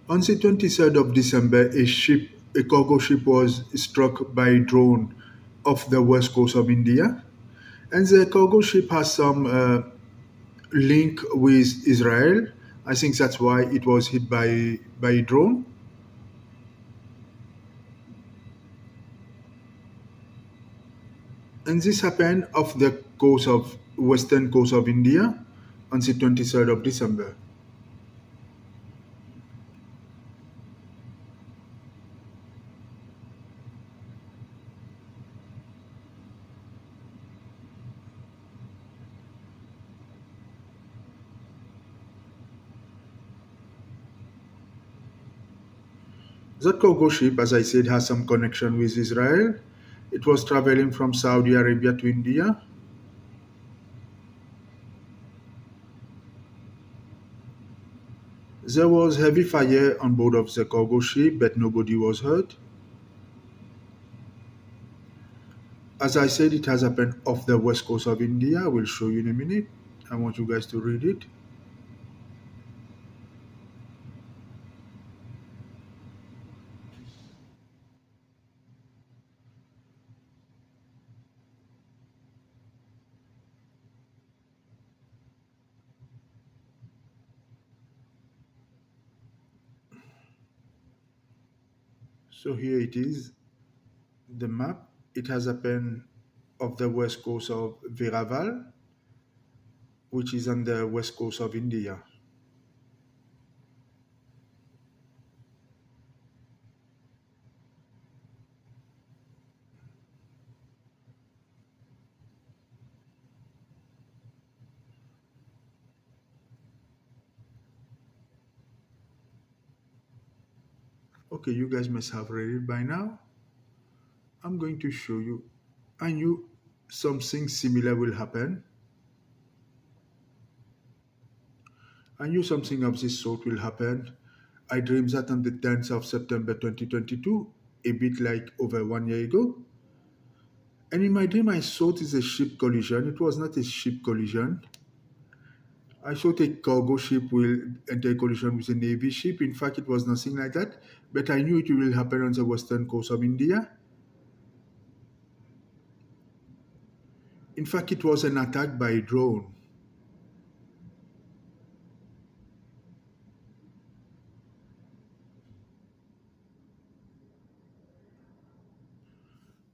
On the 23rd of December, a cargo ship was struck by a drone off the west coast of India, and the cargo ship has some link with Israel. I think that's why it was hit by a drone. And this happened off the coast of western coast of India on the 23rd of December. That cargo ship, as I said, has some connection with Israel. It was traveling from Saudi Arabia to India. There was heavy fire on board of the cargo ship, but nobody was hurt. As I said, it has happened off the west coast of India. I will show you in a minute. I want you guys to read it. So here it is, the map. It has happened off the west coast of Veraval, which is on the west coast of India. Okay, you guys must have read it by now. I'm going to show you. I knew something similar will happen. I knew something of this sort will happen. I dreamed that on the 10th of September 2022, a bit like over 1 year ago. And in my dream, I thought it's a ship collision. It was not a ship collision. I thought a cargo ship will enter collision with a navy ship. In fact, it was nothing like that. But I knew it will happen on the western coast of India. In fact, it was an attack by a drone.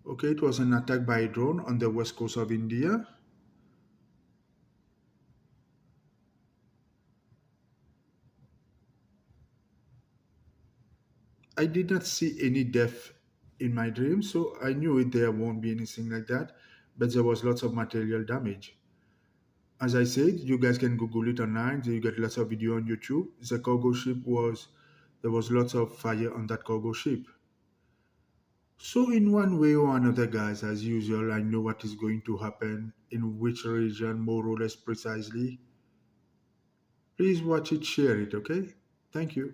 Okay, it was an attack by a drone on the west coast of India. I did not see any death in my dream, so I knew there won't be anything like that. But there was lots of material damage. As I said, you guys can Google it online. You get lots of video on YouTube. The cargo ship was there was lots of fire on that cargo ship. So in one way or another, guys, as usual, I know what is going to happen in which region, more or less precisely. Please watch it, share it, okay? Thank you.